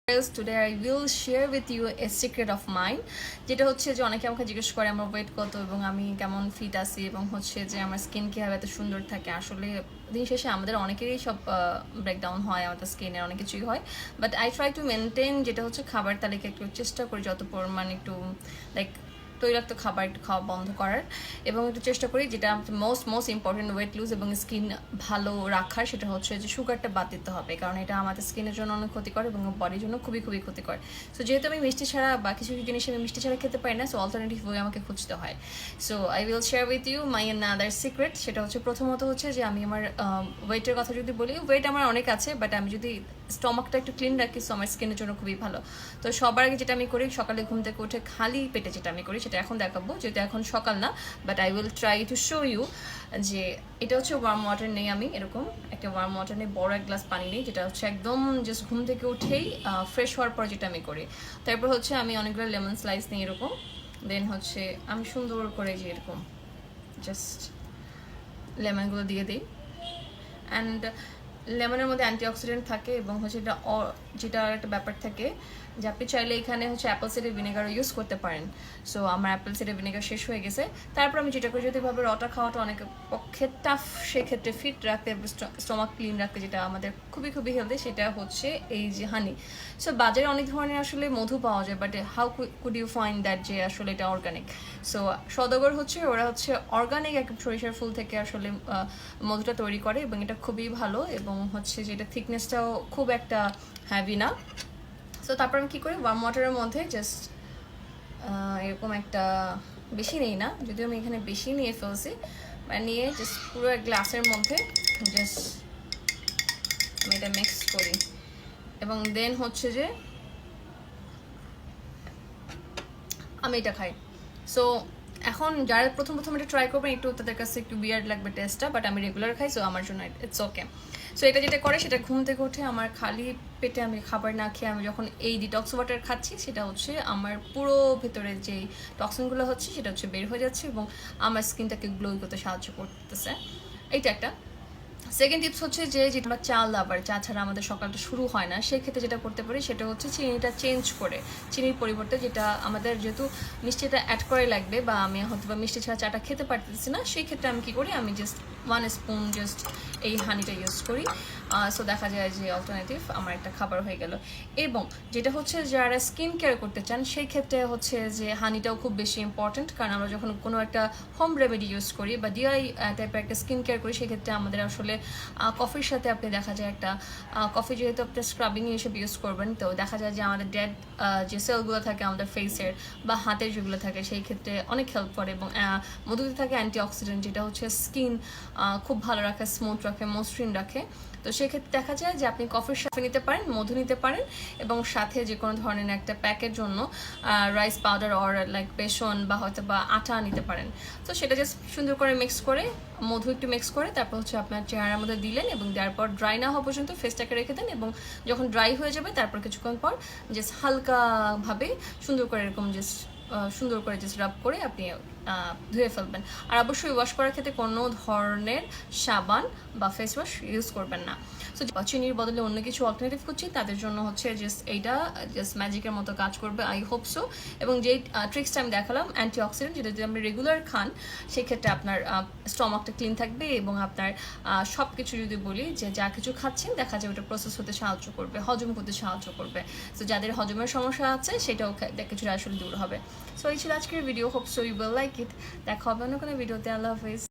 Today I will share with you a secret of mine, যেটা হচ্ছে যে অনেকে আমাকে জিজ্ঞেস করে আমার ওয়েট কত এবং আমি কেমন ফিট আছি এবং হচ্ছে যে আমার স্কিন কীভাবে এত সুন্দর থাকে। আসলে দিন শেষে আমাদের অনেকেরই সব ব্রেকডাউন হয়, আমাদের স্কিনের অনেক কিছুই হয়, but I try to maintain, যেটা হচ্ছে খাবার তালিকা একটু চেষ্টা করি যত পরিমাণ একটু লাইক তৈলাক্ত খাবার একটু খাওয়া বন্ধ করার, এবং একটু চেষ্টা করি যেটা মোস্ট ইম্পর্টেন্ট ওয়েট লুজ এবং স্কিন ভালো রাখার, সেটা হচ্ছে যে সুগারটা বাদ দিতে হবে, কারণ এটা আমাদের স্কিনের জন্য অনেক ক্ষতিকর এবং বডির জন্য খুবই খুবই ক্ষতিকর। সো যেহেতু আমি মিষ্টি ছাড়া বা কিছু কিছু জিনিস আমি মিষ্টি ছাড়া খেতে পারি না, সো অল্টারনেটিভ ওয়ে আমাকে খুঁজতে হয়। So I will share with you my another secret. সেটা হচ্ছে প্রথমত হচ্ছে যে আমি আমার ওয়েটের কথা যদি বলি, ওয়েট আমার অনেক আছে, বাট আমি যদি স্টমাকটা একটু ক্লিন রাখি সো আমার স্কিনের জন্য খুবই ভালো। তো সবার আগে যেটা আমি করি, সকালে ঘুম থেকে উঠে খালি পেটে যেটা আমি করি সেটা এখন দেখাবো, যেটা এখন সকাল না, but I will try to show you. যে এটা হচ্ছে ওয়ার্ম ওয়াটার নেই, আমি এরকম একটা ওয়ার্ম ওয়াটার নেই, বড় এক গ্লাস পানি নেই, যেটা হচ্ছে একদম জাস্ট ঘুম থেকে উঠেই ফ্রেশ হওয়ার পর যেটা আমি করি। তারপর হচ্ছে আমি অনেকগুলো লেমন স্লাইস নিই এরকম, দেন হচ্ছে আমি সুন্দর করে যে এরকম জাস্ট লেমনগুলো দিয়ে দিই। অ্যান্ড লেমনের মধ্যে অ্যান্টিঅক্সিডেন্ট থাকে এবং হচ্ছে যেটা একটা ব্যাপার থাকে যে আপনি চাইলে এখানে হচ্ছে অ্যাপেল সিডার ভিনেগারও ইউজ করতে পারেন। সো আমার অ্যাপেল সিডার ভিনেগার শেষ হয়ে গেছে। তারপর আমি যেটা করি, যদি ভাবে রটা খাওয়াটা অনেক পক্ষে টাফ, সেক্ষেত্রে ফিট রাখতে, স্টমাক ক্লিন রাখতে, যেটা আমাদের খুবই খুবই হেলদি, সেটা হচ্ছে এই যে হানি। সো বাজারে অনেক ধরনের আসলে মধু পাওয়া যায়, but how could you find that যে আসলে এটা অর্গানিক? সো সদাগর হচ্ছে, ওরা হচ্ছে অর্গানিক এক সরিষার ফুল থেকে আসলে মধুটা তৈরি করে এবং এটা খুবই ভালো, এবং হচ্ছে যে এটা থিকনেসটাও খুব একটা হ্যাভি না। সো তারপর আমি কী করি, ওয়ার্ম ওয়াটারের মধ্যে জাস্ট এরকম একটা, বেশি নেই না, যদিও আমি এখানে বেশি নিয়ে ফেলছি, নিয়ে জাস্ট পুরো এক গ্লাসের মধ্যে জাস্ট আমি এটা মিক্স করি, এবং দেন হচ্ছে যে আমি এটা খাই। সো এখন যারা প্রথম এটা ট্রাই করবেন, একটু তাদের কাছে একটু বিয়ার্ড লাগবে টেস্টটা, বাট আমি রেগুলার খাই, সো আমার জন্য ইটস ওকে। সো এটা যেটা করে, সেটা ঘুম থেকে উঠে আমার খালি পেটে আমি খাবার না খেয়ে আমি যখন এই ডিটক্স ওয়াটার খাচ্ছি, সেটা হচ্ছে আমার পুরো ভেতরে যেই টক্সিনগুলো হচ্ছে সেটা হচ্ছে বের হয়ে যাচ্ছে এবং আমার স্কিনটাকে গ্লো করতে সাহায্য করতেছে। এইটা একটা। সেকেন্ড টিপস হচ্ছে যে আমরা চা লাভার, চা ছাড়া আমাদের সকালটা শুরু হয় না, সেক্ষেত্রে যেটা করতে পারি সেটা হচ্ছে চিনিটা চেঞ্জ করে, চিনির পরিবর্তে যেটা আমাদের যেহেতু মিষ্টিটা অ্যাড করে লাগবে, বা আমি হয়তো বা মিষ্টি ছাড়া চাটা খেতে পারতেছি না, সেই ক্ষেত্রে আমি কী করি, আমি জাস্ট 1 স্পুন জাস্ট এই হানিটা ইউজ করি। সো দেখা যায় যে অল্টারনেটিভ আমার একটা খাবার হয়ে গেল। এবং যেটা হচ্ছে যারা স্কিন কেয়ার করতে চান, সেই ক্ষেত্রে হচ্ছে যে হানিটাও খুব বেশি ইম্পর্টেন্ট, কারণ আমরা যখন কোনো একটা হোম রেমেডি ইউজ করি বা ডিআই টাইপের একটা স্কিন কেয়ার করি, সেক্ষেত্রে আমাদের আসলে কফির সাথে আপনি দেখা যায় একটা কফি, যেহেতু আপনি স্ক্রাবিং হিসেবে ইউজ করবেন, তো দেখা যায় যে আমাদের ডেড যে সেলগুলো থাকে আমাদের ফেসের বা হাতের যেগুলো থাকে, সেই ক্ষেত্রে অনেক হেল্প করে। এবং মধুতে থাকে অ্যান্টিঅক্সিডেন্ট, যেটা হচ্ছে স্কিন খুব ভালো রাখে, স্মুথ রাখে, মসৃণ রাখে। তো সেক্ষেত্রে দেখা যায় যে আপনি কফির সাথে নিতে পারেন, মধু নিতে পারেন, এবং সাথে যে কোনো ধরনের একটা প্যাকের জন্য রাইস পাউডার অর লাইক বেসন বা হয়তো বা আটা নিতে পারেন। তো সেটা জাস্ট সুন্দর করে মিক্স করে, মধু একটু মিক্স করে, তারপর হচ্ছে আপনার চেহারার মধ্যে দিলেন, এবং দেওয়ার পর ড্রাই না হওয়া পর্যন্ত ফেসটাকে রেখে দেন, এবং যখন ড্রাই হয়ে যাবে তারপর কিছুক্ষণ পর জাস্ট হালকাভাবে সুন্দর করে এরকম জাস্ট সুন্দর করে জাস্ট রাব করে আপনি ধুয়ে ফেলবেন। আর অবশ্যই ওয়াশ করার ক্ষেত্রে কোনো ধরনের সাবান বা ফেস ওয়াশ ইউজ করবেন না। সো চিনির বদলে অন্য কিছু অল্টারনেটিভ করছি, তাদের জন্য হচ্ছে জাস্ট এইটা জাস্ট ম্যাজিকের মতো কাজ করবে, আই হোপ সো। এবং যেই ট্রিক্সটা আমি দেখালাম, অ্যান্টিঅক্সিডেন্ট, যেটা যদি আপনি রেগুলার খান, সেক্ষেত্রে আপনার স্টমাকটা ক্লিন থাকবে, এবং আপনার সব কিছু যদি বলি যে যা কিছু খাচ্ছেন, দেখা যাবে ওটা প্রসেস হতে সাহায্য করবে, হজম করতে সাহায্য করবে। সো যাদের হজমের সমস্যা আছে, সেটাও কিছুটা আসলে দূর হবে। সো এই ছিল আজকের video, hope so you will like it. দেখা হবে অন্য কোনো ভিডিওতে। আল্লাহ হাফিজ।